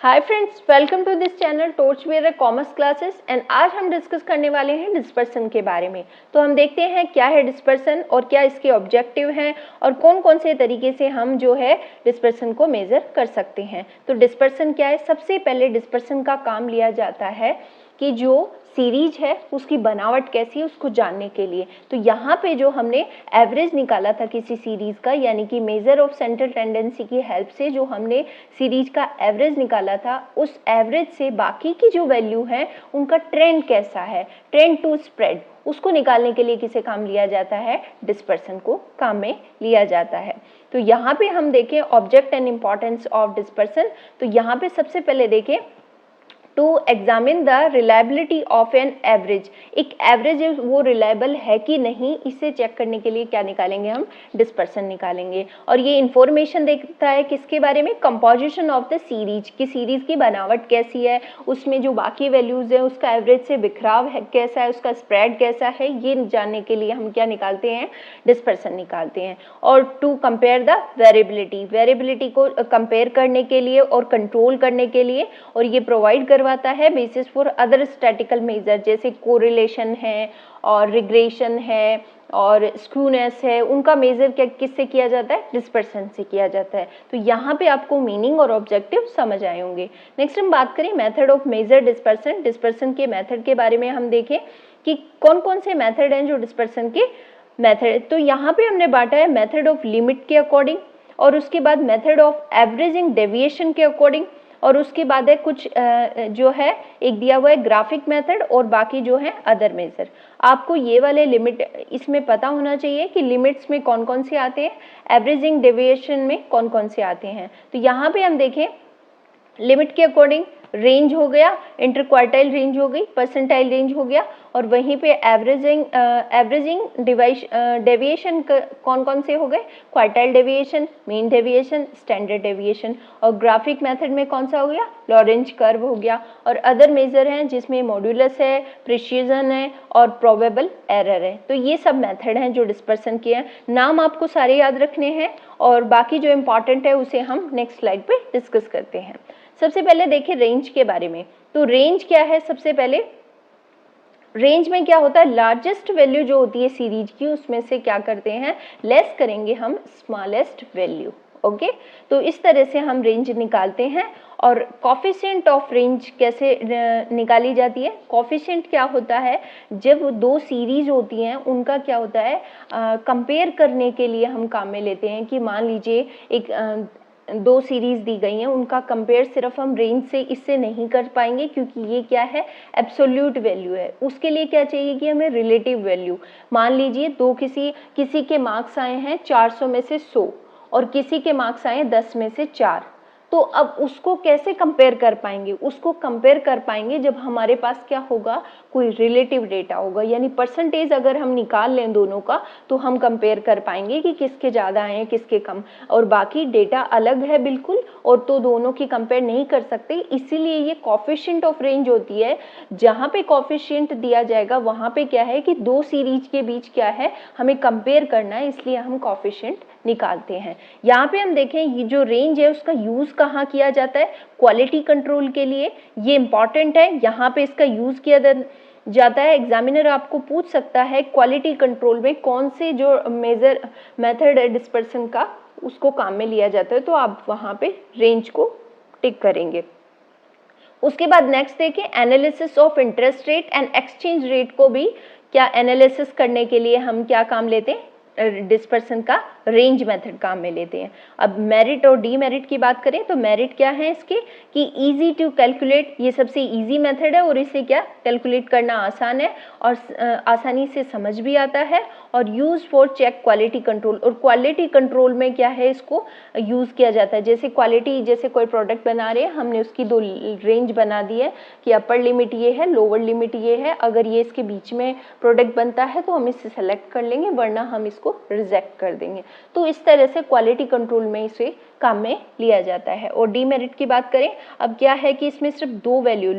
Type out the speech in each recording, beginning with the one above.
Hi friends, welcome to this channel torchbearer commerce classes and आज हम discuss करने वाले हैं डिस्पर्सन के बारे में। तो हम देखते हैं क्या है डिस्पर्सन और क्या इसके ऑब्जेक्टिव हैं और कौन कौन से तरीके से हम जो है डिस्पर्सन को मेज़र कर सकते हैं। तो डिस्पर्सन क्या है? सबसे पहले डिस्पर्सन का काम लिया जाता है कि जो सीरीज है उसकी बनावट कैसी है उसको जानने के लिए। तो यहाँ पे जो हमने एवरेज निकाला था किसी सीरीज का, यानी कि मेजर ऑफ सेंट्रल टेंडेंसी की हेल्प से जो हमने सीरीज का एवरेज निकाला था, उस एवरेज से बाकी की जो वैल्यू है उनका ट्रेंड कैसा है, ट्रेंड टू स्प्रेड, उसको निकालने के लिए किसे काम लिया जाता है? डिस्पर्सन को काम में लिया जाता है। तो यहाँ पे हम देखें object and importance of dispersion. तो यहाँ पे सबसे पहले देखें to examine the reliability of an average. एक एवरेज वो रिलायबल है कि नहीं, इसे चेक करने के लिए क्या निकालेंगे? हम डिस्पर्सन निकालेंगे। और ये इंफॉर्मेशन देखता है किसके बारे में? कंपोजिशन ऑफ द सीरीज, की सीरीज की बनावट कैसी है, उसमें जो बाकी वैल्यूज है उसका एवरेज से बिखराव है कैसा है, उसका स्प्रेड कैसा है, ये जानने के लिए हम क्या निकालते हैं? डिस्पर्सन निकालते हैं। और to compare the variability, variability को कंपेयर करने के लिए और कंट्रोल करने के लिए, और ये प्रोवाइड करवाता है basis for other statical measure, जैसे कोरिलेशन है और रिग्रेशन है और स्क्यूनेस है, उनका मेजर किससे किया जाता है? डिस्पर्सन से किया जाता है। तो यहाँ पे आपको मीनिंग और ऑब्जेक्टिव समझ आए होंगे। नेक्स्ट हम बात करें method of measure dispersion. Dispersion के मेथड के बारे में हम देखें कि कौन कौन से मेथड हैं जो डिस्पर्सन के मेथड। तो यहाँ पे हमने बांटा है मेथड ऑफ लिमिट के अकॉर्डिंग, और उसके बाद मेथड ऑफ एवरेजिंग डेविएशन के अकॉर्डिंग, और उसके बाद है कुछ जो है एक दिया हुआ है ग्राफिक मेथड, और बाकी जो है अदर मेजर। आपको ये वाले लिमिट इसमें पता होना चाहिए कि लिमिट्स में कौन कौन से आते हैं, एवरेजिंग डेविएशन में कौन कौन से आते हैं। तो यहाँ पे हम देखें लिमिट के अकॉर्डिंग रेंज हो गया, इंटरक्वार्टाइल रेंज हो गई, परसेंटाइल रेंज हो गया, और वहीं पे एवरेजिंग डेविएशन कौन कौन से हो गए? Quartile deviation, mean deviation, standard deviation. और ग्राफिक मेथड में कौन सा हो गया? लॉरेंज कर्व हो गया। और अदर मेजर हैं जिसमें मॉड्यूलस है, प्रिसीजन है और प्रोबेबल एरर है। तो ये सब मेथड हैं जो डिस्पर्सन के हैं। नाम आपको सारे याद रखने हैं और बाकी जो इंपॉर्टेंट है उसे हम नेक्स्ट स्लाइड पे डिस्कस करते हैं। सबसे पहले देखिए रेंज के बारे में। तो रेंज क्या है? सबसे पहले रेंज में क्या होता है? लार्जेस्ट वैल्यू जो होती है सीरीज की, उसमें से क्या करते हैं? लेस करेंगे हम स्मॉलेस्ट वैल्यू। ओके, तो इस तरह से हम रेंज निकालते हैं। और कोफिशिएंट ऑफ रेंज कैसे निकाली जाती है? कोफिशिएंट क्या होता है? जब दो सीरीज होती हैं उनका क्या होता है, कंपेयर करने के लिए हम काम में लेते हैं कि मान लीजिए एक दो सीरीज दी गई हैं, उनका कंपेयर सिर्फ हम रेंज से इससे नहीं कर पाएंगे, क्योंकि ये क्या है? एब्सोल्यूट वैल्यू है। उसके लिए क्या चाहिए कि हमें रिलेटिव वैल्यू। मान लीजिए दो किसी के मार्क्स आए हैं 400 में से 100 और किसी के मार्क्स आए 10 में से 4, तो अब उसको कैसे कंपेयर कर पाएंगे? उसको कंपेयर कर पाएंगे जब हमारे पास क्या होगा? कोई रिलेटिव डेटा होगा, यानी परसेंटेज अगर हम निकाल लें दोनों का तो हम कंपेयर कर पाएंगे कि किसके ज़्यादा आए हैं किसके कम। और बाकी डेटा अलग है बिल्कुल, और तो दोनों की कंपेयर नहीं कर सकते। इसीलिए ये कोफिशिएंट ऑफ रेंज होती है। जहाँ पे कोफिशिएंट दिया जाएगा वहाँ पे क्या है कि दो सीरीज के बीच क्या है, हमें कंपेयर करना है, इसलिए हम कोफिशिएंट निकालते हैं। यहाँ पे हम देखें ये जो रेंज है उसका यूज कहाँ किया जाता है? क्वालिटी कंट्रोल के लिए। ये इंपॉर्टेंट है, यहाँ पे इसका यूज किया जाता है। एग्जामिनर आपको पूछ सकता है क्वालिटी कंट्रोल में कौन से जो मेजर मेथड है डिस्पर्सन का उसको काम में लिया जाता है, तो आप वहाँ पे रेंज को टिक करेंगे। उसके बाद नेक्स्ट देखें analysis of interest rate and exchange rate को भी क्या एनालिसिस करने के लिए हम क्या काम लेते हैं? डिस्पर्सन का रेंज मेथड काम में लेते हैं। अब मेरिट और डीमेरिट की बात करें तो मेरिट क्या है इसके कि इजी टू कैलकुलेट, ये सबसे इजी मेथड है और इसे क्या कैलकुलेट करना आसान है और आसानी से समझ भी आता है। और use for check quality control, और क्वालिटी कंट्रोल में क्या है इसको यूज किया जाता है। जैसे क्वालिटी, जैसे कोई प्रोडक्ट बना रहे हैं, हमने उसकी दो रेंज बना दी है कि अपर लिमिट ये है, लोअर लिमिट ये है। अगर ये इसके बीच में प्रोडक्ट बनता है तो हम इसे सेलेक्ट कर लेंगे, वरना हम इसको उसको रिजेक्ट कर देंगे। तो इस तरह से क्वालिटी कंट्रोल में इसे काम में लिया जाता है। और डीमेरिट की बात करें, अब क्या है कि इसमें सिर्फ दो वैल्यू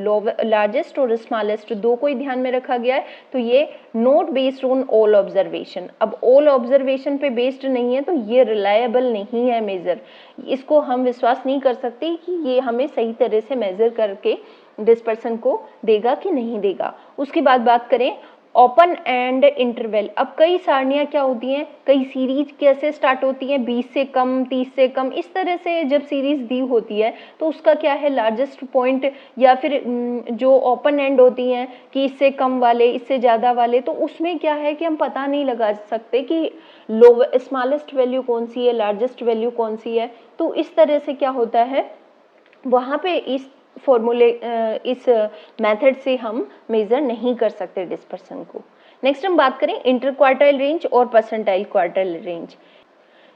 लार्जेस्ट और स्मॉलेस्ट दो को ही ध्यान में रखा गया है, तो ये not based on all observation. अब ऑल ऑब्जर्वेशन पे बेस्ड नहीं है तो ये रिलायबल नहीं है मेजर, इसको हम विश्वास नहीं कर सकते कि ये हमें सही तरह से मेजर करके डिस्पर्सन को देगा कि नहीं देगा। उसके बाद बात करें ओपन एंड इंटरवल। अब कई सारनियां क्या होती हैं, कई सीरीज कैसे स्टार्ट होती हैं, 20 से कम, 30 से कम, इस तरह से जब सीरीज दी होती है तो उसका क्या है लार्जेस्ट पॉइंट, या फिर जो ओपन एंड होती हैं कि इससे कम वाले, इससे ज़्यादा वाले, तो उसमें क्या है कि हम पता नहीं लगा सकते कि स्मॉलेस्ट वैल्यू कौन सी है, लार्जेस्ट वैल्यू कौन सी है। तो इस तरह से क्या होता है, वहाँ पे इस फॉर्मूले इस मेथड से हम मेजर नहीं कर सकते डिस्पर्सन को। नेक्स्ट हम बात करें इंटर क्वार्टाइल रेंज और परसेंटाइल क्वार्टाइल रेंज।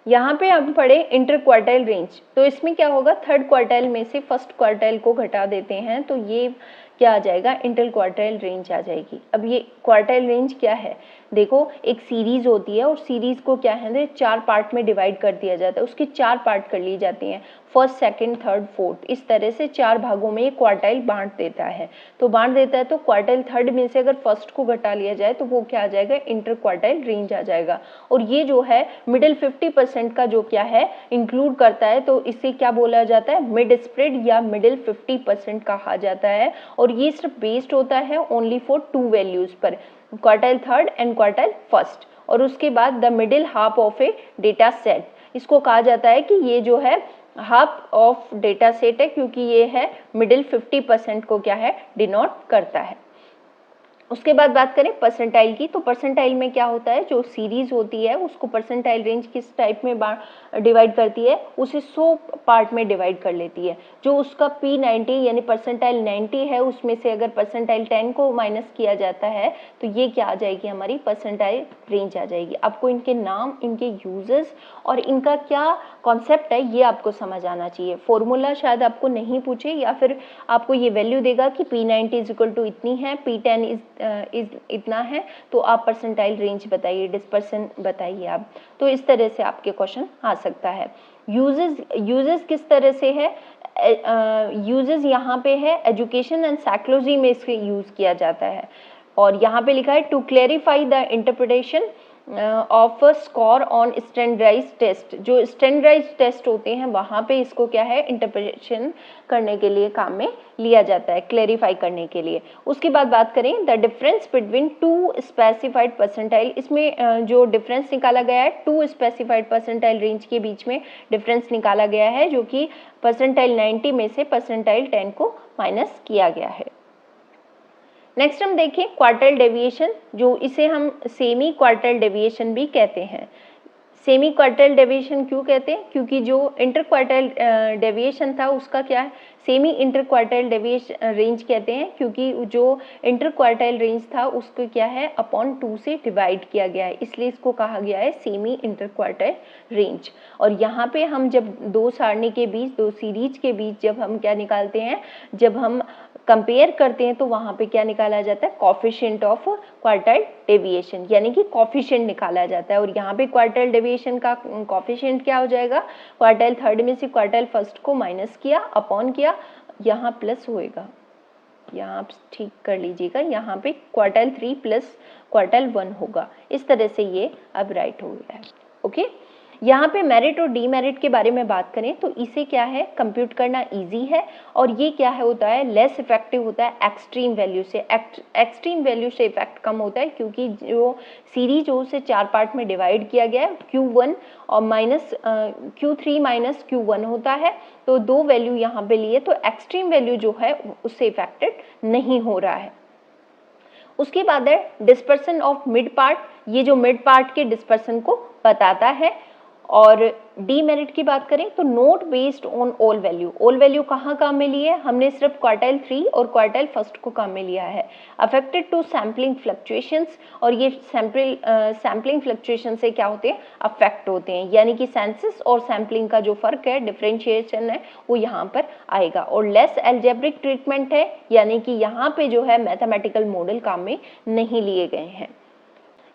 यहाँ पे हम पढ़े इंटर क्वार्टाइल रेंज, तो इसमें क्या होगा, थर्ड क्वार्टाइल में से फर्स्ट क्वार्टाइल को घटा देते हैं तो ये क्या आ जाएगा, इंटर क्वार्टाइल रेंज आ जाएगी। अब ये क्वार्टाइल रेंज क्या है, देखो एक सीरीज होती है और सीरीज को क्या है चार पार्ट में डिवाइड कर दिया जाता है, उसकी चार पार्ट कर ली जाती हैं, फर्स्ट, सेकंड, थर्ड, फोर्थ, इस तरह से चार भागों में ये क्वार्टाइल बांट देता है। तो बांट देता है तो क्वार्टाइल थर्ड में से अगर फर्स्ट को घटा लिया जाए तो वो क्या आ जाएगा, इंटर क्वार्टाइल रेंज आ जाएगा। और ये जो है मिडिल 50% का जो क्या है इंक्लूड करता है, तो इसे क्या बोला जाता है, मिड स्प्रेड या मिडिल 50% कहा जाता है। और ये सिर्फ बेस्ड होता है ओनली फॉर टू वैल्यूज पर, quartile third and quartile first. और उसके बाद the middle half of A data set, इसको कहा जाता है कि ये जो है हाफ ऑफ डेटा सेट है, क्योंकि ये है मिडिल 50% को क्या है डिनोट करता है। उसके बाद बात करें परसेंटाइल की, तो परसेंटाइल में क्या होता है, जो सीरीज होती है उसको परसेंटाइल रेंज किस टाइप में डिवाइड करती है, उसे 100 पार्ट में डिवाइड कर लेती है। जो उसका P90 यानी परसेंटाइल 90 है, उसमें से अगर परसेंटाइल 10 को माइनस किया जाता है तो ये क्या आ जाएगी, हमारी परसेंटाइल रेंज आ जाएगी। आपको इनके नाम, इनके यूजेस और इनका क्या कॉन्सेप्ट है ये आपको समझ आना चाहिए। फॉर्मूला शायद आपको नहीं पूछे, या फिर आपको ये वैल्यू देगा कि P90 इज इक्वल टू इतनी है, P10 इतना है, तो आप परसेंटाइल रेंज बताइए, डिस्पर्सन बताइए आप। तो इस तरह से आपके क्वेश्चन आ सकता है। यूजेस किस तरह से है, यूजेस यहाँ पे है एजुकेशन एंड साइकोलॉजी में इसके यूज किया जाता है। और यहाँ पे लिखा है to clarify the interpretation of score on standardize test. जो स्टैंडर्डाइज टेस्ट होते हैं वहाँ पे इसको क्या है इंटरप्रिटेशन करने के लिए काम में लिया जाता है, क्लेरिफाई करने के लिए। उसके बाद बात करें the difference between two specified percentile, इसमें जो डिफरेंस निकाला गया है टू स्पेसिफाइड परसेंटाइल रेंज के बीच में डिफरेंस निकाला गया है, जो कि परसेंटाइल 90 में से परसेंटाइल 10 को माइनस किया गया है। नेक्स्ट हम देखें क्वार्टाइल डेविएशन, जो इसे हम सेमी क्वार्टाइल डेविएशन भी कहते हैं। सेमी क्वार्टाइल डेविएशन क्यों कहते हैं, क्योंकि जो इंटर क्वार्टाइल डेविएशन था उसका क्या है, semi inter quartile deviation range कहते हैं, क्योंकि जो इंटर क्वार्टाइल रेंज था उसको क्या है अपॉन 2 से डिवाइड किया गया है, इसलिए इसको कहा गया है सेमी इंटर क्वार्टाइल रेंज। और यहाँ पे हम जब दो सारणी के बीच, दो सीरीज के बीच जब हम क्या निकालते हैं, जब हम कंपेयर करते हैं तो वहाँ पे क्या निकाला जाता है, कॉफिशिएंट ऑफ क्वार्टाइल डेविएशन, यानी कि कॉफिशिएंट निकाला जाता है। और यहाँ पे क्वार्टाइल डेविएशन का कॉफिशिएंट क्या हो जाएगा, क्वार्टाइल थर्ड में से क्वार्टाइल फर्स्ट को माइनस किया, अपॉन किया, यहाँ प्लस होएगा, यहाँ आप ठीक कर लीजिएगा, यहाँ पे क्वार्टाइल 3 प्लस क्वार्टाइल 1 होगा। इस तरह से ये अब राइट हो गया है। ओके, यहाँ पे मेरिट और डीमेरिट के बारे में बात करें तो इसे क्या है कंप्यूट करना इजी है, और ये क्या है होता है लेस इफेक्टिव होता है एक्सट्रीम वैल्यू से। एक्सट्रीम वैल्यू से इफेक्ट कम होता है, क्योंकि जो सीरीज हो उसे चार पार्ट में डिवाइड किया गया है, Q1 और माइनस Q3 माइनस Q1 होता है, तो दो वैल्यू यहाँ पे लिए, तो एक्सट्रीम वैल्यू जो है उससे इफेक्टेड नहीं हो रहा है। उसके बाद है डिस्पर्सन ऑफ मिड पार्ट, ये जो मिड पार्ट के डिस्पर्सन को बताता है। और डीमेरिट की बात करें तो note based on all value, all value कहाँ काम में लिए, हमने सिर्फ क्वार्टाइल 3 और क्वार्टाइल फर्स्ट को काम में लिया है। अफेक्टेड टू सैम्पलिंग फ्लक्चुएशंस, और ये सैम्पलिंग फ्लक्चुएशन से क्या होते हैं, अफेक्ट होते हैं, यानी कि सेंसस और सैम्पलिंग का जो फर्क है, डिफरेंशिएशन है, वो यहाँ पर आएगा। और लेस एल्जेब्रिक ट्रीटमेंट है, यानी कि यहाँ पे जो है मैथमेटिकल मॉडल काम में नहीं लिए गए हैं।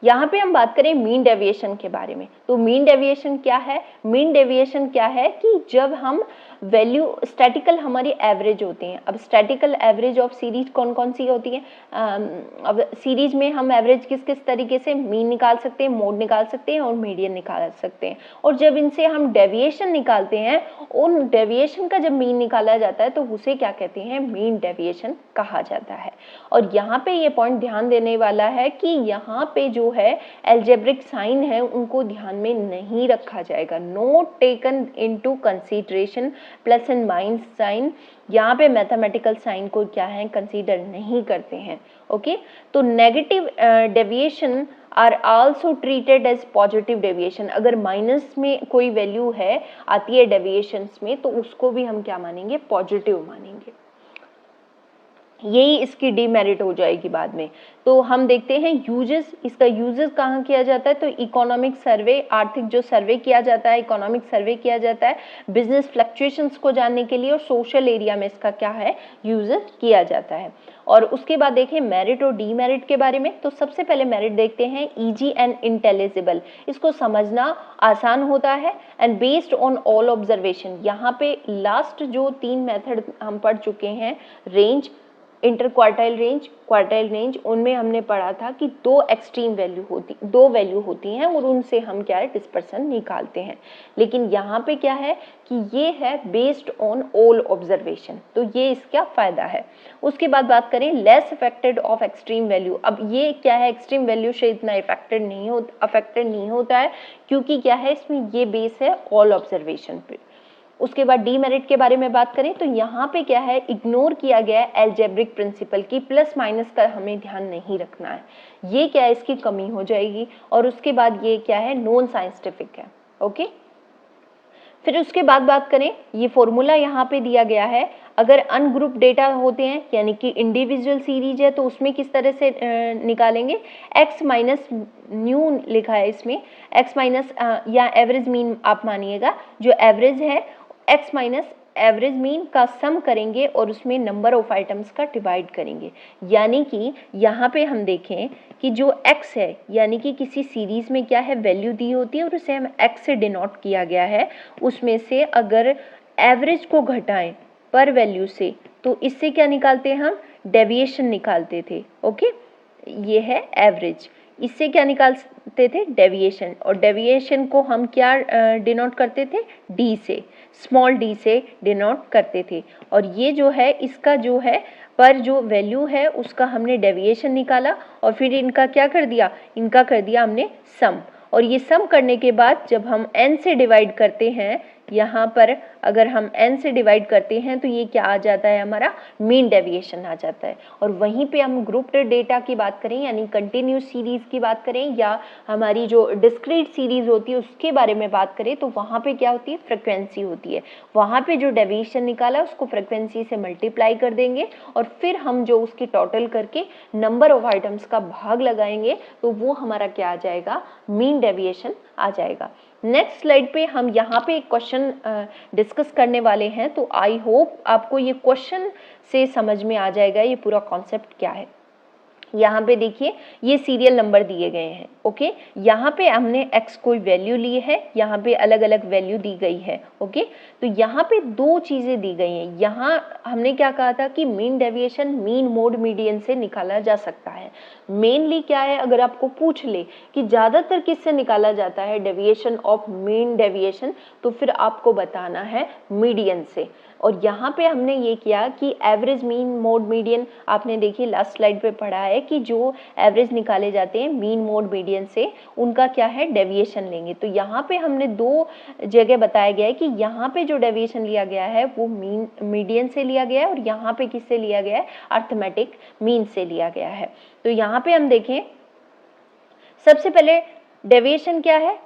यहाँ पे हम बात करें मीन डेविएशन के बारे में, तो मीन डेविएशन क्या है? मीन डेविएशन क्या है कि जब हम वैल्यू स्टैटिकल हमारी एवरेज होती हैं। अब स्टैटिकल एवरेज ऑफ सीरीज कौन कौन सी होती है? अब सीरीज में हम एवरेज किस किस तरीके से मीन निकाल सकते हैं, मोड निकाल सकते हैं और मीडियन निकाल सकते हैं। और जब इनसे हम डेविएशन निकालते हैं, उन डेविएशन का जब मीन निकाला जाता है तो उसे क्या कहते हैं? मीन डेविएशन कहा जाता है। और यहाँ पे ये पॉइंट ध्यान देने वाला है कि यहाँ पे जो है एल्जेब्रिक साइन है उनको ध्यान में नहीं रखा जाएगा। Not taken into consideration, plus and minus sign, यहाँ पे मैथमेटिकल साइन को क्या है? कंसीडर नहीं करते हैं। ओके, तो negative deviation are also treated as positive deviation. अगर माइनस में कोई वैल्यू है आती है डेविएशंस में तो उसको भी हम क्या मानेंगे? पॉजिटिव मानेंगे। यही इसकी डीमेरिट हो जाएगी बाद में। तो हम देखते हैं यूजेस, इसका यूजेस कहाँ किया जाता है? तो इकोनॉमिक सर्वे, आर्थिक जो सर्वे किया जाता है, इकोनॉमिक सर्वे किया जाता है बिजनेस फ्लक्चुएशंस को जानने के लिए, और सोशल एरिया में इसका क्या है? यूजेस किया जाता है। और उसके बाद देखें मेरिट और डीमेरिट के बारे में। तो सबसे पहले मेरिट देखते हैं, इजी एंड इंटेलिजिबल, इसको समझना आसान होता है, and based on all observation. यहाँ पे लास्ट जो 3 मेथड हम पढ़ चुके हैं, range, inter quartile range, quartile range, उनमें हमने पढ़ा था कि 2 एक्सट्रीम वैल्यू होती हैं और उनसे हम क्या है? डिस्पर्सन निकालते हैं। लेकिन यहाँ पे क्या है कि ये है बेस्ड ऑन ऑल ऑब्जर्वेशन, तो ये इसका फायदा है। उसके बाद बात करें less affected of extreme value. अब ये क्या है? एक्सट्रीम वैल्यू से इतना अफेक्टेड नहीं होता है, क्योंकि क्या है इसमें? ये बेस है ऑल ऑब्जर्वेशन पे। उसके बाद डीमेरिट के बारे में बात करें तो यहाँ पे क्या है? इग्नोर किया गया है एल्जेब्रिक प्रिंसिपल की, प्लस माइनस का हमें ध्यान नहीं रखना है। ये क्या है? इसकी कमी हो जाएगी। और उसके बाद ये क्या है? नॉन साइंटिफिक है। ओके, फिर उसके बाद बात करें, ये फॉर्मूला यहाँ पे दिया गया है। अगर अनग्रुप डेटा होते हैं यानी कि इंडिविजुअल सीरीज है तो उसमें किस तरह से निकालेंगे? x माइनस न्यू लिखा है इसमें, x माइनस या एवरेज मीन आप मानिएगा, जो एवरेज है x माइनस एवरेज मीन का सम करेंगे और उसमें नंबर ऑफ आइटम्स का डिवाइड करेंगे। यानी कि यहाँ पे हम देखें कि जो x है यानी कि किसी सीरीज में क्या है? वैल्यू दी होती है और उसे हम x से डिनोट किया गया है। उसमें से अगर एवरेज को घटाएं पर वैल्यू से तो इससे क्या निकालते हैं हम? डेविएशन निकालते थे। ओके, ये है एवरेज, इससे क्या निकालते थे? डेविएशन। और डेविएशन को हम क्या डिनोट करते थे? डी से, स्मॉल डी से डिनोट करते थे। और ये जो है इसका जो है पर जो वैल्यू है उसका हमने डेविएशन निकाला और फिर इनका क्या कर दिया? इनका कर दिया हमने सम। और ये सम करने के बाद जब हम n से डिवाइड करते हैं, यहाँ पर अगर हम n से डिवाइड करते हैं तो ये क्या आ जाता है? हमारा मीन डेविएशन आ जाता है। और वहीं पे हम ग्रुप्ड डेटा की बात करें यानी कंटिन्यूस सीरीज की बात करें या हमारी जो डिस्क्रीट सीरीज होती है उसके बारे में बात करें तो वहाँ पे क्या होती है? फ्रिक्वेंसी होती है। वहाँ पे जो डेविएशन निकाला उसको फ्रिक्वेंसी से मल्टीप्लाई कर देंगे और फिर हम जो उसकी टोटल करके नंबर ऑफ आइटम्स का भाग लगाएंगे तो वो हमारा क्या आ जाएगा? मीन डेविएशन आ जाएगा। नेक्स्ट स्लाइड पे हम यहाँ पे एक क्वेश्चन डिस्कस करने वाले हैं, तो आई होप आपको ये क्वेश्चन से समझ में आ जाएगा ये पूरा कॉन्सेप्ट क्या है। यहाँ पे देखिए ये सीरियल नंबर दिए गए हैं। ओके, यहाँ पे हमने x कोई वैल्यू ली है, यहाँ पे अलग अलग वैल्यू दी गई है। ओके, तो यहाँ पे 2 चीजें दी गई हैं। यहाँ हमने क्या कहा था कि mean deviation mean mode median से निकाला जा सकता है। मेनली क्या है, अगर आपको पूछ ले कि ज्यादातर किससे निकाला जाता है डेविएशन ऑफ मीन डेविएशन, तो फिर आपको बताना है मीडियन से। और यहाँ पे हमने ये किया कि एवरेज मीन मोड मीडियन, आपने देखिए लास्ट स्लाइड पे पढ़ा है कि जो एवरेज निकाले जाते हैं मीन मोड मीडियन से उनका क्या है? डेविएशन लेंगे। तो यहाँ पे हमने 2 जगह बताया गया है कि यहाँ पे जो डेविएशन लिया गया है वो मीन मीडियन से लिया गया है और यहाँ पे किससे लिया गया है? अर्थमेटिक मीन से लिया गया है। तो यहाँ पे हम देखें सबसे पहले डेविएशन क्या है?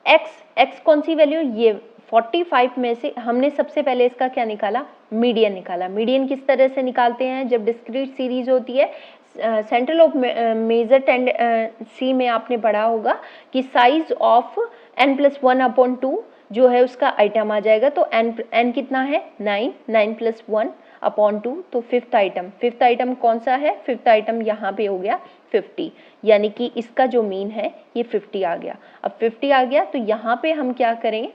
x कौन सी वैल्यू? ये 45 में से हमने सबसे पहले इसका क्या निकाला? मीडियन निकाला। मीडियन किस तरह से निकालते हैं? जब डिस्क्रीट सीरीज होती है, सेंट्रल ऑफ मेजर टेंडेंसी में आपने पढ़ा होगा कि साइज ऑफ n+1/2 जो है उसका आइटम आ जाएगा। तो n कितना है? 9 9 + 1 अपॉन 2, तो फिफ्थ आइटम कौन सा है? फिफ्थ आइटम यहाँ पे हो गया 50, यानी कि इसका जो मीन है ये 50 आ गया। अब 50 आ गया तो यहाँ पे हम क्या करेंगे,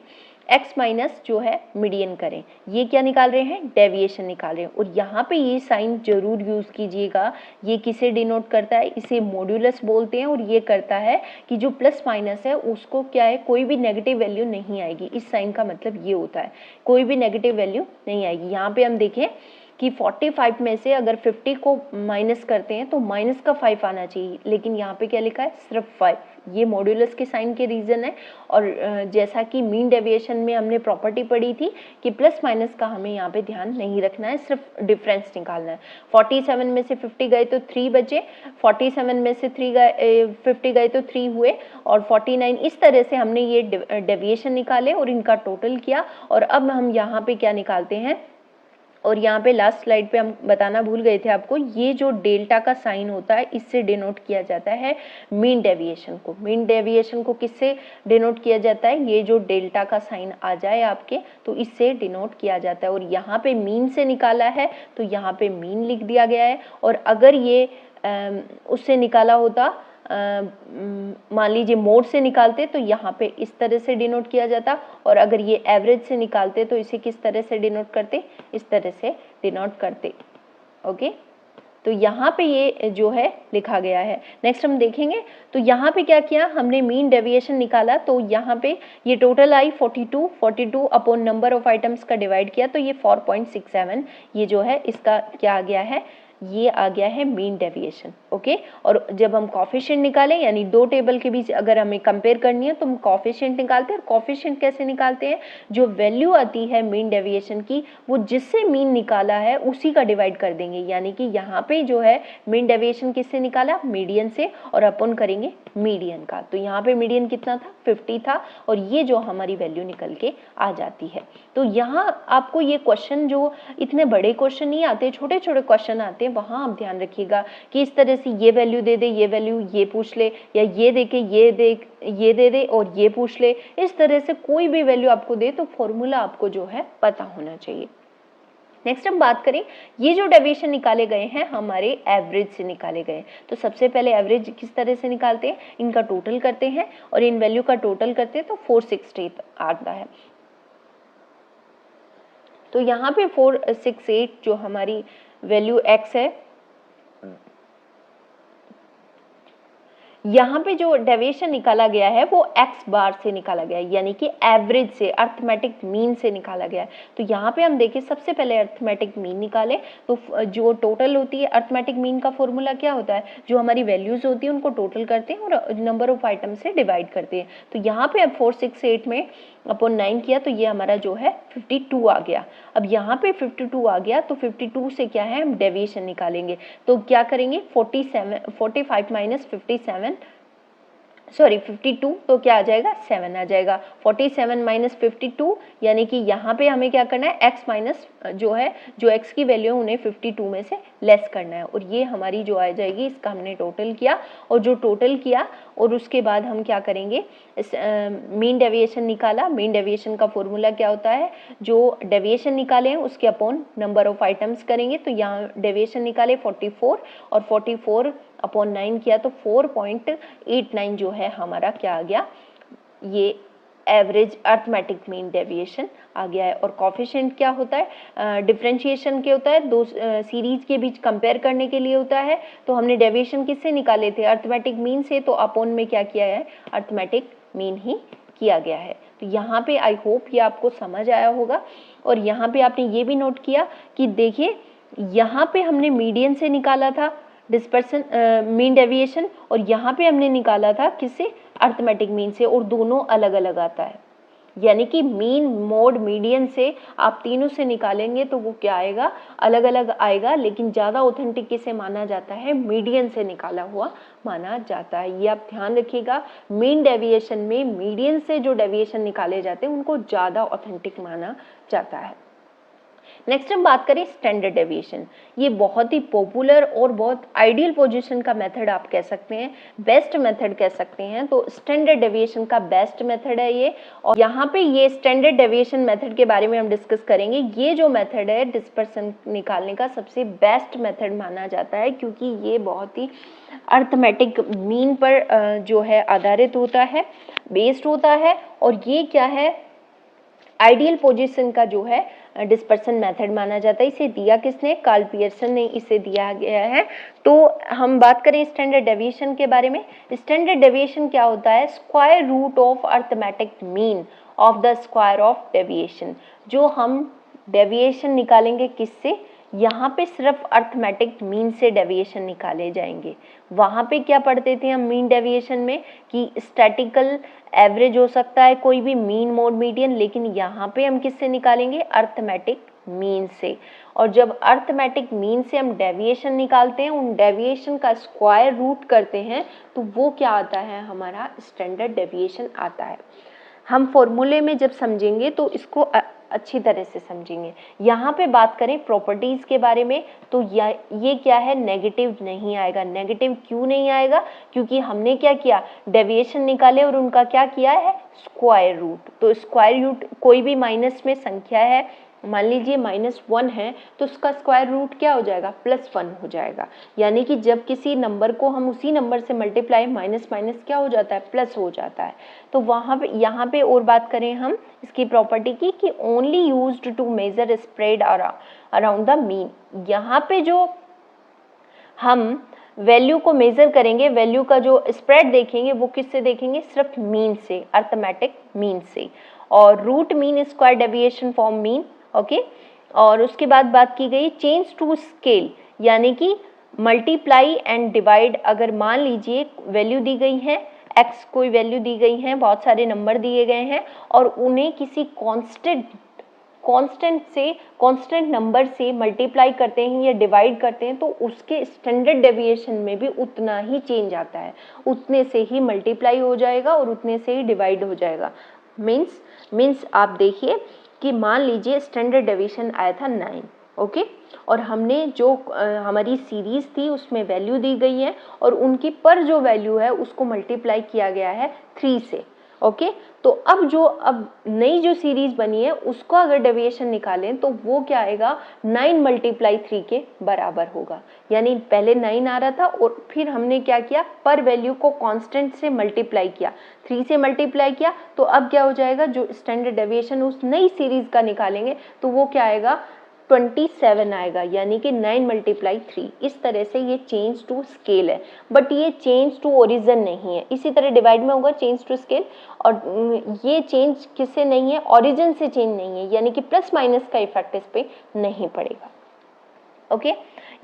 x माइनस जो है मीडियन करें। ये क्या निकाल रहे हैं? डेविएशन निकाल रहे हैं। और यहाँ पे ये साइन जरूर यूज कीजिएगा। ये किसे डिनोट करता है? इसे मॉड्यूलस बोलते हैं। और ये करता है कि जो प्लस माइनस है उसको क्या है, कोई भी नेगेटिव वैल्यू नहीं आएगी। इस साइन का मतलब ये होता है, कोई भी नेगेटिव वैल्यू नहीं आएगी। यहाँ पे हम देखें कि 45 में से अगर 50 को माइनस करते हैं तो माइनस का 5 आना चाहिए, लेकिन यहाँ पे क्या लिखा है? सिर्फ 5। ये मॉड्यूलस के साइन के रीजन है। और जैसा कि मीन डेविएशन में हमने प्रॉपर्टी पढ़ी थी कि प्लस माइनस का हमें यहाँ पे ध्यान नहीं रखना है, सिर्फ डिफरेंस निकालना है। 47 में से 50 गए तो 3 बचे, 47 में से 50 गए तो 3 हुए, और 49। इस तरह से हमने ये डेविएशन निकाले और इनका टोटल किया। और अब हम यहाँ पे क्या निकालते हैं, और यहाँ पे लास्ट स्लाइड पे हम बताना भूल गए थे आपको, ये जो डेल्टा का साइन होता है इससे डिनोट किया जाता है मीन डेविएशन को। मीन डेविएशन को किससे डिनोट किया जाता है? ये जो डेल्टा का साइन आ जाए आपके तो इससे डिनोट किया जाता है। और यहाँ पे मीन से निकाला है तो यहाँ पे मीन लिख दिया गया है। और अगर ये उससे निकाला होता, मान लीजिए मोड से निकालते तो यहाँ पे इस तरह से डिनोट किया जाता, और अगर ये एवरेज से निकालते तो इसे किस तरह से डिनोट करते? इस तरह से डिनोट करते। ओके, तो यहाँ पे ये जो है लिखा गया है। नेक्स्ट हम देखेंगे तो यहाँ पे क्या किया हमने, मीन डेविएशन निकाला। तो यहाँ पे ये total I 42 upon number of items का डिवाइड किया तो ये 4.67, ये जो है इसका क्या आ गया है, ये आ गया है मीन डेविएशन। ओके, और जब हम कॉफिशिएंट निकालें, यानी दो टेबल के बीच अगर हमें कंपेयर करनी है तो हम कॉफिशिएंट निकालते हैं। और कॉफिशिएंट कैसे निकालते हैं? जो वैल्यू आती है मीन डेविएशन की, वो जिससे मीन निकाला है उसी का डिवाइड कर देंगे। यानी कि यहाँ पे जो है मीन डेविएशन किससे निकाला? मीडियन से, और अपन करेंगे मीडियन का। तो यहाँ पे मीडियन कितना था? 50 था, और ये जो हमारी वैल्यू निकल के आ जाती है। तो यहाँ आपको ये क्वेश्चन, जो इतने बड़े क्वेश्चन नहीं आते, छोटे छोटे क्वेश्चन आते हैं, वहाँ आप ध्यान रखिएगा कि इस तरह से ये वैल्यू दे दे, ये वैल्यू ये पूछ ले, या ये दे के ये दे दे और ये पूछ ले। इस तरह से कोई भी वैल्यू आपको दे तो फॉर्मूला आपको जो है पता होना चाहिए। नेक्स्ट हम बात करें, ये जो डेविएशन निकाले गए हैं हमारे एवरेज से निकाले गए। तो सबसे पहले एवरेज किस तरह से निकालते हैं? इनका टोटल करते हैं, और इन वैल्यू का टोटल करते हैं तो 468 आता है। तो यहाँ पे 468 जो हमारी वैल्यू x है, यहाँ पे जो डेविएशन निकाला गया है वो x बार से निकाला गया है, यानी कि एवरेज से, अर्थमेटिक मीन से निकाला गया है। तो यहाँ पे हम देखिए सबसे पहले अर्थमेटिक मीन निकाले तो जो टोटल होती है, अर्थमेटिक मीन का फॉर्मूला क्या होता है? जो हमारी वैल्यूज होती है उनको टोटल करते हैं और नंबर ऑफ आइटम से डिवाइड करते हैं। तो यहाँ पे अब 468 में अपॉन 9 किया तो ये हमारा जो है 52 आ गया। अब यहाँ पे 52 आ गया तो 52 से क्या है, हम डेविएशन निकालेंगे। तो क्या करेंगे, 45 माइनस 52, तो क्या आ जाएगा? 7 आ जाएगा। 47 माइनस 52, यानी कि यहाँ पे हमें क्या करना है, x माइनस जो है, जो x की वैल्यू है उन्हें 52 में से लेस करना है। और ये हमारी जो आ जाएगी, इसका हमने टोटल किया, और जो टोटल किया और उसके बाद हम क्या करेंगे, इस मीन डेविएशन निकाला। मीन डेविएशन का फॉर्मूला क्या होता है? जो डेविएशन निकाले हैं उसके अपॉन नंबर ऑफ आइटम्स करेंगे। तो यहाँ डेविएशन निकाले 44, और 44 अपॉन 9 किया तो 4.89 जो है हमारा क्या आ गया, ये एवरेज अर्थमेटिक मीन डेविएशन आ गया है। और कॉफिशिएंट क्या होता है? डिफरेंशिएशन के होता है, दो सीरीज के बीच कंपेयर करने के लिए होता है। तो हमने डेविएशन किससे निकाले थे? अर्थमेटिक मीन से। तो अपॉन में क्या किया है, अर्थमेटिक मीन ही किया गया है। तो यहाँ पे आई होप ये आपको समझ आया होगा। और यहाँ पे आपने ये भी नोट किया कि देखिए यहाँ पे हमने मीडियन से निकाला था डिस्पर्सन मीन डेविएशन, और यहाँ पे हमने निकाला था किससे? अर्थमेटिक मीन से, और दोनों अलग अलग आता है। यानी कि मीन, मोड, मीडियन से आप तीनों से निकालेंगे तो वो क्या आएगा, अलग अलग आएगा। लेकिन ज़्यादा ऑथेंटिक किसे माना जाता है? मीडियन से निकाला हुआ माना जाता है। ये आप ध्यान रखिएगा, मीन डेविएशन में मीडियन से जो डेविएशन निकाले जाते हैं उनको ज़्यादा ऑथेंटिक माना जाता है। नेक्स्ट हम बात करें स्टैंडर्ड डेविएशन। ये बहुत ही पॉपुलर और बहुत आइडियल पोजीशन का मेथड आप कह सकते हैं, बेस्ट मेथड कह सकते हैं। तो स्टैंडर्ड डेविएशन का बेस्ट मेथड है ये, और यहाँ पे ये स्टैंडर्ड डेविएशन मेथड के बारे में हम डिस्कस करेंगे। ये जो मेथड है डिस्पर्सन निकालने का सबसे बेस्ट मेथड माना जाता है, क्योंकि ये बहुत ही अर्थमेटिक मीन पर जो है आधारित होता है, बेस्ड होता है, और ये क्या है, आइडियल पोजीशन का जो है डिस्पर्सन मेथड माना जाता है। इसे दिया किसने? कार्ल पियर्सन ने इसे दिया गया है। तो हम बात करें स्टैंडर्ड डेविएशन के बारे में। स्टैंडर्ड डेविएशन क्या होता है? Square root of arithmetic mean of the square of deviation. जो हम डेविएशन निकालेंगे किससे? यहाँ पे सिर्फ अर्थमेटिक मीन से डेविएशन निकाले जाएंगे। वहाँ पे क्या पढ़ते थे हम मीन डेविएशन में कि स्टैटिकल एवरेज हो सकता है, कोई भी मीन मोड मीडियन, लेकिन यहाँ पे हम किससे निकालेंगे? अर्थमेटिक मीन से। और जब अर्थमेटिक मीन से हम डेविएशन निकालते हैं, उन डेविएशन का स्क्वायर रूट करते हैं, तो वो क्या आता है? हमारा स्टैंडर्ड डेविएशन आता है। हम फॉर्मूले में जब समझेंगे तो इसको अच्छी तरह से समझेंगे। यहाँ पे बात करें प्रॉपर्टीज के बारे में, तो ये क्या है? नेगेटिव नहीं आएगा। नेगेटिव क्यों नहीं आएगा? क्योंकि हमने क्या किया? डेविएशन निकाले और उनका क्या किया है? Square root. तो स्क्वायर रूट कोई भी माइनस में संख्या है, मान लीजिए -1 है, तो उसका स्क्वायर रूट क्या हो जाएगा? +1 हो जाएगा। यानी कि जब किसी नंबर को हम उसी नंबर से मल्टीप्लाई, माइनस माइनस क्या हो जाता है? प्लस हो जाता है। तो वहाँ पे, यहाँ पे और बात करें हम इसकी प्रॉपर्टी की कि only used to measure spread around the mean. यहाँ पे जो हम वैल्यू को मेजर करेंगे, वैल्यू का जो स्प्रेड देखेंगे, वो किससे देखेंगे? सिर्फ मीन से, अर्थमेटिक मीन से। और root mean square deviation from mean, okay. और उसके बाद बात की गई चेंज टू स्केल, यानी कि मल्टीप्लाई एंड डिवाइड। अगर मान लीजिए वैल्यू दी गई है x, कोई वैल्यू दी गई है, बहुत सारे नंबर दिए गए हैं, और उन्हें किसी कांस्टेंट नंबर से मल्टीप्लाई करते हैं या डिवाइड करते हैं, तो उसके स्टैंडर्ड डेविएशन में भी उतना ही चेंज आता है। उतने से ही मल्टीप्लाई हो जाएगा और उतने से ही डिवाइड हो जाएगा। मीन्स आप देखिए कि मान लीजिए स्टैंडर्ड डेविएशन आया था 9, ओके, और हमने जो हमारी सीरीज थी उसमें वैल्यू दी गई है और उनकी पर जो वैल्यू है उसको मल्टीप्लाई किया गया है 3 से, ओके। तो अब नई जो सीरीज बनी है उसको अगर डेविएशन निकालें तो वो क्या आएगा? 9 × 3 के बराबर होगा। यानी पहले 9 आ रहा था और फिर हमने क्या किया? पर वैल्यू को कांस्टेंट से मल्टीप्लाई किया, 3 से मल्टीप्लाई किया, तो अब क्या हो जाएगा? जो स्टैंडर्ड डेविएशन उस नई सीरीज का निकालेंगे तो वो क्या आएगा? 27 आएगा, यानी कि 9 × 3। इस तरह से ये चेंज टू स्केल है, बट ये चेंज टू ओरिजिन नहीं है। इसी तरह डिवाइड में होगा चेंज टू स्केल, और ये चेंज किससे नहीं है? ओरिजिन से चेंज नहीं है, यानी कि प्लस माइनस का इफेक्ट इस पे नहीं पड़ेगा, ओके।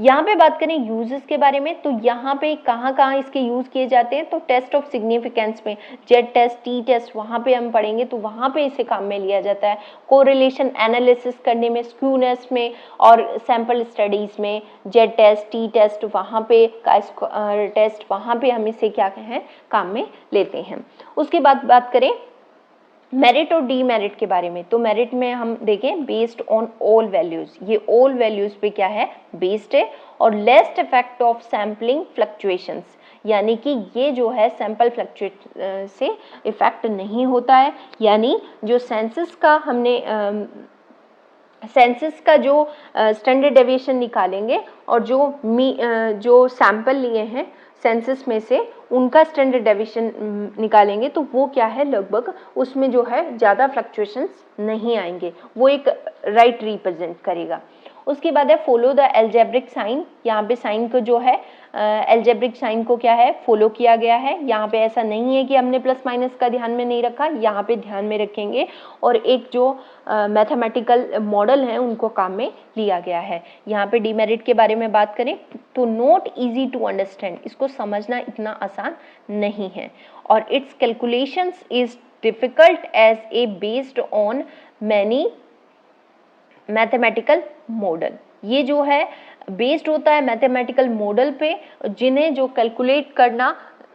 यहाँ पे बात करें यूजेस के बारे में, तो यहाँ पे कहाँ इसके यूज किए जाते हैं? तो टेस्ट ऑफ सिग्निफिकेंस में, जेड टेस्ट, टी टेस्ट, वहाँ पे हम पढ़ेंगे, तो वहाँ पे इसे काम में लिया जाता है। कोरिलेशन एनालिसिस करने में, स्क्यूनेस में, और सैंपल स्टडीज में जेड टेस्ट, टी टेस्ट, वहाँ पे टेस्ट, वहाँ पे हम इसे क्या हैं? काम में लेते हैं। उसके बाद बात करें मेरिट और डीमेरिट के बारे में, तो मेरिट में हम देखें बेस्ड ऑन ऑल वैल्यूज। ये ऑल वैल्यूज पे क्या है? बेस्ड है। और लेस्ट इफेक्ट ऑफ सैम्पलिंग फ्लक्चुएशंस, यानी कि ये जो है सैंपल फ्लक्चुएट से इफेक्ट नहीं होता है। यानी जो सेंसस का जो स्टैंडर्ड डेविएशन निकालेंगे और जो सैंपल लिए हैं सेंसस में से, उनका स्टैंडर्ड डेविएशन निकालेंगे, तो वो क्या है? लगभग उसमें जो है ज़्यादा फ्लक्चुएशंस नहीं आएंगे, वो एक राइट रिप्रेजेंट करेगा। उसके बाद है फॉलो द एल्जेब्रिक साइन। यहाँ पे साइन को जो है एल्जेब्रिक साइन को क्या है? फॉलो किया गया है। यहाँ पे ऐसा नहीं है कि हमने प्लस माइनस का ध्यान में नहीं रखा, यहाँ पे ध्यान में रखेंगे। और एक जो मैथमेटिकल मॉडल हैं उनको काम में लिया गया है। यहाँ पे डीमेरिट के बारे में बात करें तो नॉट इजी टू अंडरस्टैंड, इसको समझना इतना आसान नहीं है। और its calculations is difficult as a based on many mathematical model. ये जो है बेस्ड होता है मैथमेटिकल मॉडल पे, जिन्हें जो कैलकुलेट करना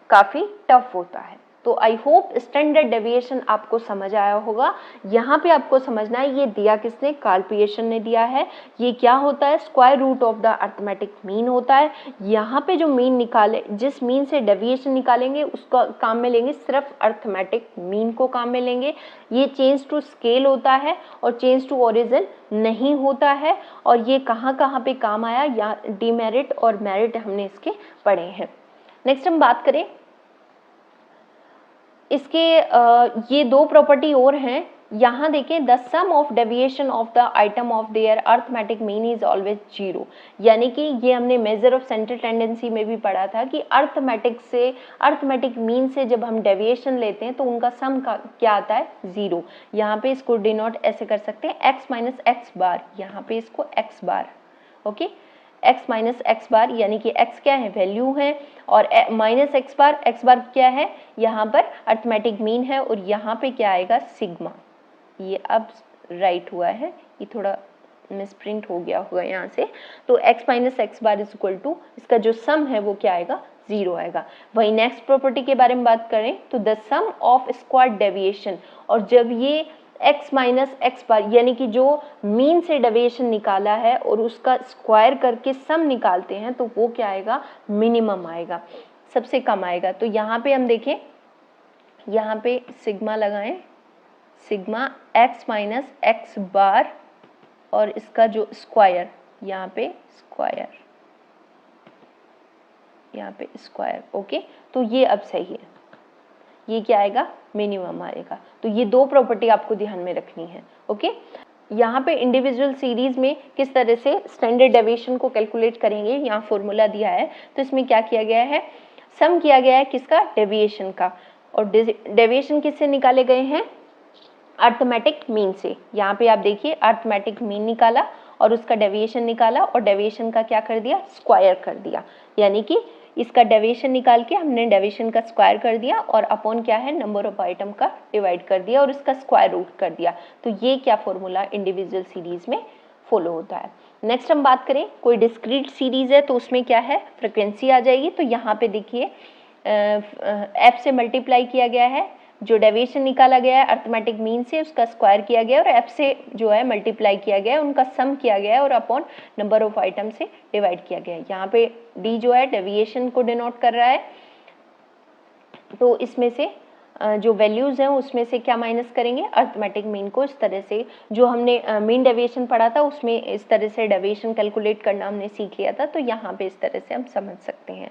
काफ़ी टफ होता है। तो आई होप स्टैंडर्ड डेविएशन आपको समझ आया होगा। यहाँ पे आपको समझना है ये दिया किसने, कार्ल पियर्सन ने दिया है। ये क्या होता है, square root of the arithmetic mean होता है। यहाँ पे जो मीन निकाले, जिस मीन से डेविएशन निकालेंगे उसका काम में लेंगे, सिर्फ अरिथमेटिक मीन को काम में लेंगे। ये चेंज टू स्केल होता है और चेंज टू ओरिजिन नहीं होता है। और ये कहाँ कहाँ पे काम आया, या डीमेरिट और मेरिट हमने इसके पढ़े हैं। नेक्स्ट हम बात करें इसके ये दो प्रॉपर्टी और हैं। यहाँ देखें, the sum of deviation of the item of their arithmetic mean is always 0, यानी कि ये हमने मेजर ऑफ सेंट्रल टेंडेंसी में भी पढ़ा था कि अरिथमेटिक मीन से जब हम डेविएशन लेते हैं तो उनका सम का क्या आता है, 0। यहाँ पे इसको डिनोट ऐसे कर सकते हैं x माइनस एक्स बार, यहाँ पे इसको x बार, ओके, x माइनस एक्स बार, यानी कि x क्या है, वैल्यू है, और माइनस एक्स बार क्या है, यहाँ पर अरिथमेटिक मीन है, और यहाँ पे क्या आएगा, सिग्मा। ये अब राइट हुआ है, ये थोड़ा मिसप्रिंट हो गया होगा यहाँ से। तो x minus x bar is equal to, इसका जो सम है वो क्या आएगा, 0 आएगा। वही नेक्स्ट प्रॉपर्टी के बारे में बात करें तो the sum of square deviation, और जब ये x माइनस एक्स बार यानी कि जो मीन से डेविएशन निकाला है और उसका स्क्वायर करके सम निकालते हैं तो वो क्या आएगा, मिनिमम आएगा, सबसे कम आएगा। तो यहाँ पे हम देखें, यहाँ पे सिग्मा लगाएं, सिग्मा x माइनस एक्स बार और इसका जो स्क्वायर, यहाँ पे स्क्वायर, यहाँ पे स्क्वायर, ओके। तो ये अब सही है, ये क्या आएगा, मिनिमम आएगा। तो ये दो प्रॉपर्टी आपको ध्यान में रखनी है, ओके। यहाँ पे इंडिविजुअल सीरीज में किस तरह से स्टैंडर्ड डेविएशन को कैलकुलेट करेंगे, यहाँ फॉर्मूला दिया है। तो इसमें क्या किया गया है, सम किया गया है किसका, डेविएशन का, और डेविएशन किससे निकाले गए हैं, अरिथमेटिक मीन से। यहाँ पे आप देखिए, अरिथमेटिक मीन निकाला और उसका डेविएशन निकाला, और डेविएशन का क्या कर दिया, स्क्वायर कर दिया, यानी कि इसका डेविएशन निकाल के हमने डेविएशन का स्क्वायर कर दिया और अपॉन क्या है, नंबर ऑफ आइटम का डिवाइड कर दिया और इसका स्क्वायर रूट कर दिया। तो ये क्या फॉर्मूला इंडिविजुअल सीरीज में फॉलो होता है। नेक्स्ट हम बात करें, कोई डिस्क्रीट सीरीज है तो उसमें क्या है, फ्रिक्वेंसी आ जाएगी। तो यहाँ पे देखिए f से मल्टीप्लाई किया गया है, जो डेविएशन निकाला गया है अरिथमेटिक मीन से उसका स्क्वायर किया गया और f से जो है मल्टीप्लाई किया गया है, उनका सम किया गया है और अपॉन नंबर ऑफ आइटम से डिवाइड किया गया है। यहाँ पे d जो है डेविएशन को डिनोट कर रहा है। तो इसमें से जो वैल्यूज हैं उसमें से क्या माइनस करेंगे, अरिथमेटिक मीन को। इस तरह से जो हमने मीन डेविएशन पढ़ा था उसमें इस तरह से डेविएशन कैलकुलेट करना हमने सीख लिया था, तो यहाँ पे इस तरह से हम समझ सकते हैं।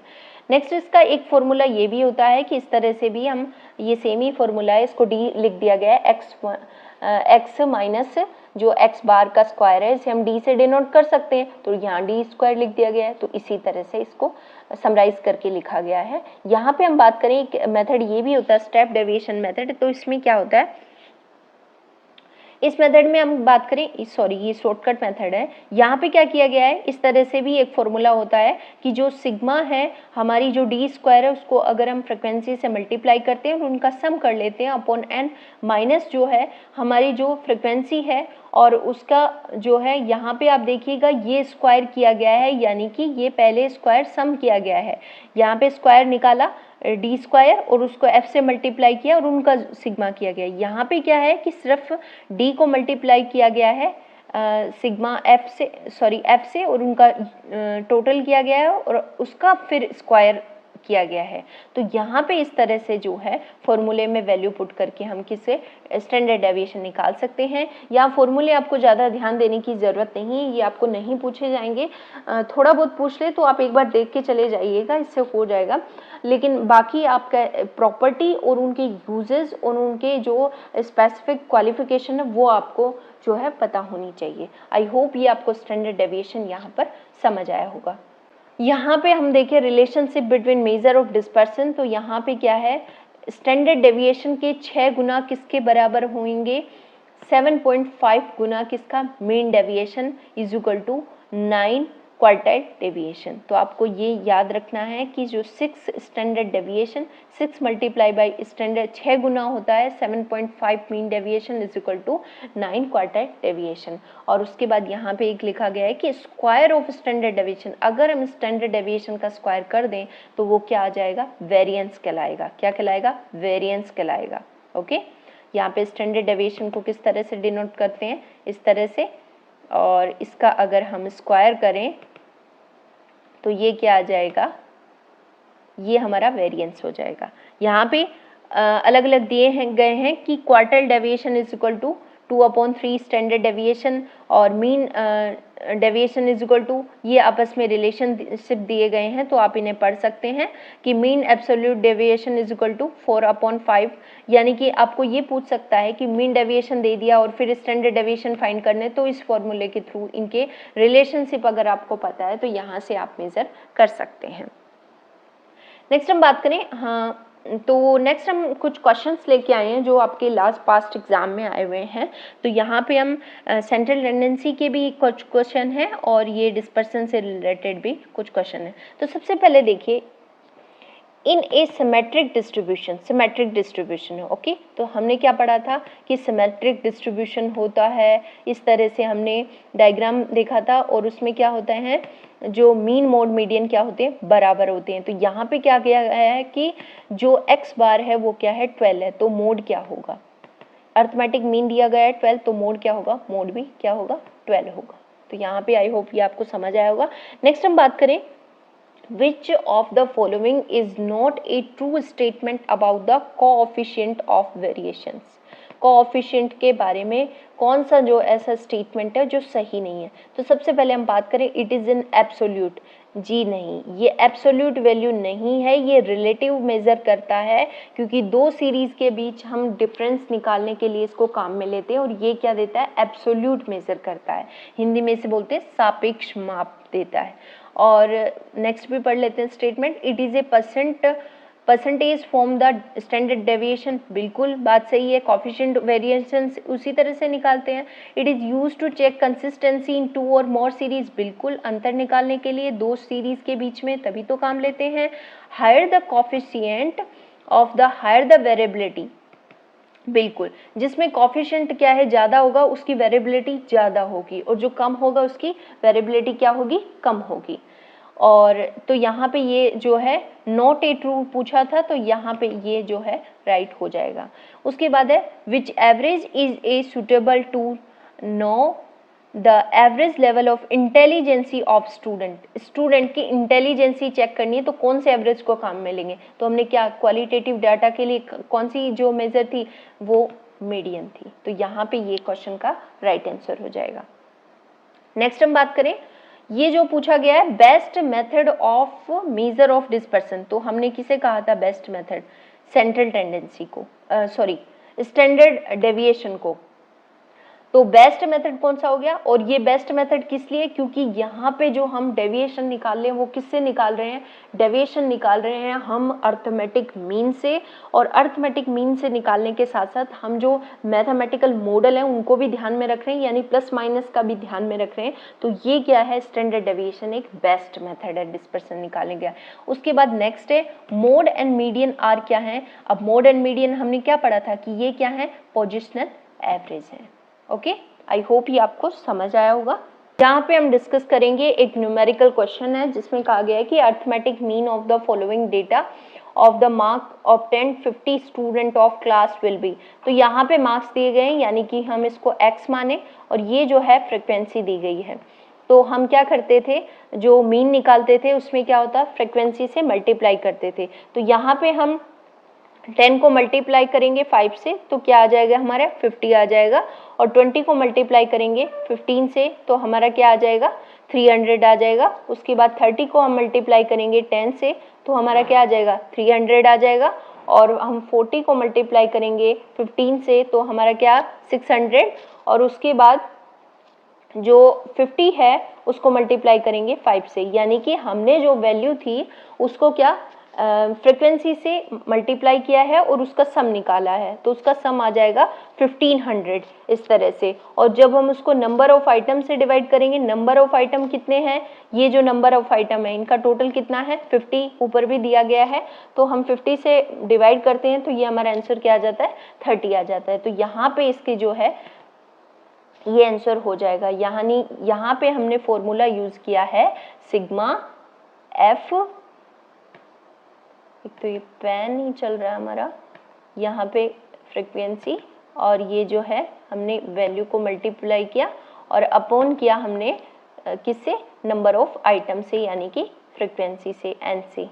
नेक्स्ट इसका एक फॉर्मूला ये भी होता है कि इस तरह से भी हम, ये सेम ही फॉर्मूला है, इसको डी लिख दिया गया है, एक्स माइनस जो एक्स बार का स्क्वायर है इसे हम डी से डिनोट कर सकते हैं, तो यहाँ डी स्क्वायर लिख दिया गया है। तो इसी तरह से इसको समराइज करके लिखा गया है। यहाँ पे हम बात करें, एक मेथड ये भी होता है स्टेप डेविएशन मेथड। तो इसमें क्या होता है, इस मेथड में हम बात करें, सॉरी ये शॉर्टकट मेथड है। यहाँ पे क्या किया गया है, इस तरह से भी एक फॉर्मूला होता है कि जो सिग्मा है हमारी, जो डी स्क्वायर है, उसको अगर हम फ्रिक्वेंसी से मल्टीप्लाई करते हैं और उनका सम कर लेते हैं अपॉन एन, माइनस जो है हमारी जो फ्रिक्वेंसी है और उसका जो है, यहाँ पे आप देखिएगा ये स्क्वायर किया गया है, यानी कि ये पहले स्क्वायर सम किया गया है। यहाँ पे स्क्वायर निकाला डी स्क्वायर और उसको एफ से मल्टीप्लाई किया और उनका सिग्मा किया गया। यहाँ पे क्या है कि सिर्फ डी को मल्टीप्लाई किया गया है सिग्मा एफ से, सॉरी एफ से, और उनका टोटल किया गया है और उसका फिर स्क्वायर किया गया है। तो यहाँ पे इस तरह से जो है फॉर्मूले में वैल्यू पुट करके हम किसे स्टैंडर्ड डेविएशन निकाल सकते हैं। यहाँ फॉर्मूले आपको ज़्यादा ध्यान देने की ज़रूरत नहीं है, ये आपको नहीं पूछे जाएंगे, थोड़ा बहुत पूछ ले तो आप एक बार देख के चले जाइएगा, इससे हो जाएगा। लेकिन बाकी आपका प्रॉपर्टी और उनके यूजेस और उनके जो स्पेसिफिक क्वालिफिकेशन है वो आपको जो है पता होनी चाहिए। आई होप ये आपको स्टैंडर्ड डेविएशन यहाँ पर समझ आया होगा। यहाँ पे हम देखें relationship between measure of dispersion. तो यहाँ पे क्या है, स्टैंडर्ड डेविएशन के 6 गुना किसके बराबर होंगे, 7.5 गुना किसका, mean deviation is equal to 9 quartile deviation. तो आपको ये याद रखना है कि जो 6 standard deviation 6 multiply by standard 6 गुना होता है 7.5 mean deviation is equal to 9 quartile deviation. और उसके बाद यहाँ पे एक लिखा गया है कि स्क्वायर ऑफ स्टैंडर्ड डेविएशन, अगर हम स्टैंडर्ड डेविएशन का स्क्वायर कर दें तो वो क्या आ जाएगा, वेरिएंस कहलाएगा। क्या कहलाएगा, वेरिएंस कहलाएगा। ओके, यहाँ पे स्टैंडर्ड डेविएशन को किस तरह से डिनोट करते हैं, इस तरह से, और इसका अगर हम स्क्वायर करें तो ये क्या आ जाएगा, ये हमारा वेरिएंस हो जाएगा। यहाँ पे अलग अलग दिए गए हैं कि quartile deviation is equal to 2/3 standard deviation और mean deviation is equal to, ये आपस में रिलेशनशिप दिए गए हैं तो आप इन्हें पढ़ सकते हैं कि mean absolute deviation is equal to 4/5, यानी कि आपको ये पूछ सकता है कि मीन डेविएशन दे दिया और फिर स्टैंडर्ड डेविएशन फाइंड करने, तो इस फॉर्मूले के थ्रू इनके रिलेशनशिप अगर आपको पता है तो यहाँ से आप मेजर कर सकते हैं। नेक्स्ट हम बात करें, हाँ तो नेक्स्ट हम कुछ क्वेश्चंस लेके आए हैं जो आपके लास्ट पास्ट एग्जाम में आए हुए हैं। तो यहाँ पे हम सेंट्रल टेंडेंसी के भी कुछ क्वेश्चन हैं और ये डिस्पर्सन से रिलेटेड भी कुछ क्वेश्चन हैं। तो सबसे पहले देखिए, इन ए सिमेट्रिक डिस्ट्रीब्यूशन, सिमेट्रिक डिस्ट्रीब्यूशन है, ओके। तो हमने क्या पढ़ा था कि सिमेट्रिक डिस्ट्रीब्यूशन होता है, इस तरह से हमने डायग्राम देखा था और उसमें क्या होता है, जो मीन मोड मीडियन क्या होते हैं, बराबर होते हैं। तो यहाँ पे क्या किया गया है कि जो एक्स बार है वो क्या है, 12 है, तो मोड क्या होगा, अर्थमेटिक मीन दिया गया है 12, तो मोड क्या होगा, मोड भी क्या होगा, 12 होगा। तो यहाँ पे आई होप ये आपको समझ आया होगा। नेक्स्ट हम बात करें, which of the following is not a true statement about the coefficient of variations, coefficient के बारे में कौन सा जो ऐसा स्टेटमेंट है जो सही नहीं है। तो सबसे पहले हम बात करें, इट इज इन एब्सोल्यूट, जी नहीं, ये एब्सोल्यूट वैल्यू नहीं है, ये रिलेटिव मेजर करता है, क्योंकि दो सीरीज के बीच हम डिफरेंस निकालने के लिए इसको काम में लेते हैं और ये क्या देता है, एब्सोल्यूट मेजर करता है, हिंदी में इसे बोलते हैं सापेक्ष माप देता है। और नेक्स्ट भी पढ़ लेते हैं statement, it is a percentage form the standard deviation, बिल्कुल बात सही है, कोएफिशिएंट वेरिएशंस उसी तरह से निकालते हैं। It is used to check consistency in 2 और मोर सीरीज, बिल्कुल अंतर निकालने के लिए 2 सीरीज के बीच में तभी तो काम लेते हैं। Higher the coefficient of the higher the variability, बिल्कुल जिसमें कोएफिशिएंट क्या है, ज़्यादा होगा उसकी वेरिएबिलिटी ज़्यादा होगी और जो कम होगा उसकी वेरिएबिलिटी क्या होगी, कम होगी। और तो यहाँ पे ये जो है नॉट ए ट्रू पूछा था, तो यहाँ पे ये जो है राइट हो जाएगा। उसके बाद है which average is a suitable to know the average level of intelligency of student, student की इंटेलिजेंसी चेक करनी है तो कौन से एवरेज को काम में लेंगे। तो हमने क्या क्वालिटेटिव डाटा के लिए कौन सी जो मेजर थी, वो मीडियन थी। तो यहाँ पे ये क्वेश्चन का राइट आंसर हो जाएगा। नेक्स्ट हम बात करें, ये जो पूछा गया है best method of measure of dispersion, तो हमने किसे कहा था बेस्ट मेथड, सेंट्रल टेंडेंसी को, सॉरी स्टैंडर्ड डेविएशन को। तो बेस्ट मेथड कौन सा हो गया, और ये बेस्ट मेथड किस लिए, क्योंकि यहाँ पे जो हम डेविएशन निकाल रहे हैं वो किससे निकाल रहे हैं, डेविएशन निकाल रहे हैं हम अर्थमेटिक मीन से, और अर्थमेटिक मीन से निकालने के साथ साथ हम जो मैथमेटिकल मॉडल हैं उनको भी ध्यान में रख रहे हैं, यानी प्लस माइनस का भी ध्यान में रख रहे हैं। तो ये क्या है, स्टैंडर्ड डेविएशन एक बेस्ट मेथड है डिस्पर्सन निकालने का। उसके बाद नेक्स्ट है मोड एंड मीडियन आर क्या है। अब मोड एंड मीडियन हमने क्या पढ़ा था कि ये क्या है, पोजिशनल एवरेज है। ओके, आई होप ये आपको समझ आया होगा। यहाँ पे हम डिस्कस करेंगे एक न्यूमेरिकल क्वेश्चन है जिसमें कहा गया है कि arithmetic mean of the following data of the mark obtained 50 student of class will be. तो यहाँ पे मार्क्स दिए गए हैं, यानी कि हम इसको x माने और ये जो है फ्रिक्वेंसी दी गई है। तो हम क्या करते थे, जो मीन निकालते थे उसमें क्या होता, फ्रिक्वेंसी से मल्टीप्लाई करते थे। तो यहाँ पे हम 10 को मल्टीप्लाई करेंगे 5 से तो क्या आ जाएगा, हमारा 50 आ जाएगा, और 20 को मल्टीप्लाई करेंगे 15 से तो हमारा क्या आ जाएगा, 300 आ जाएगा। उसके बाद 30 को हम मल्टीप्लाई करेंगे 10 से तो हमारा क्या आ जाएगा, 300 आ जाएगा, और हम 40 को मल्टीप्लाई करेंगे 15 से तो हमारा क्या, 600, और उसके बाद जो 50 है उसको मल्टीप्लाई करेंगे 5 से, यानी कि हमने जो वैल्यू थी उसको क्या फ्रिक्वेंसी से मल्टीप्लाई किया है और उसका सम निकाला है, तो उसका सम आ जाएगा 1500 इस तरह से। और जब हम उसको नंबर ऑफ आइटम से डिवाइड करेंगे, नंबर ऑफ आइटम कितने हैं, ये जो नंबर ऑफ आइटम है इनका टोटल कितना है 50, ऊपर भी दिया गया है, तो हम 50 से डिवाइड करते हैं तो ये हमारा आंसर क्या आ जाता है 30 आ जाता है। तो यहाँ पे इसके जो है ये आंसर हो जाएगा। यहाँ पे हमने फॉर्मूला यूज किया है सिग्मा एफ, एक तो ये पेन नहीं चल रहा है हमारा, यहाँ पे फ्रीक्वेंसी, और ये जो है हमने वैल्यू को मल्टीप्लाई किया और अपॉन किया हमने किससे, नंबर ऑफ आइटम से, यानी कि फ्रीक्वेंसी से, एन से,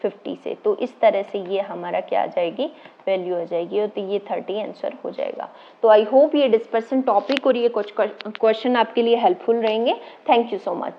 50 से। तो इस तरह से ये हमारा क्या आ जाएगी, वैल्यू आ जाएगी, और तो ये 30 आंसर हो जाएगा। तो आई होप ये डिस्पर्सन टॉपिक और ये कुछ क्वेश्चन आपके लिए हेल्पफुल रहेंगे। Thank you so much.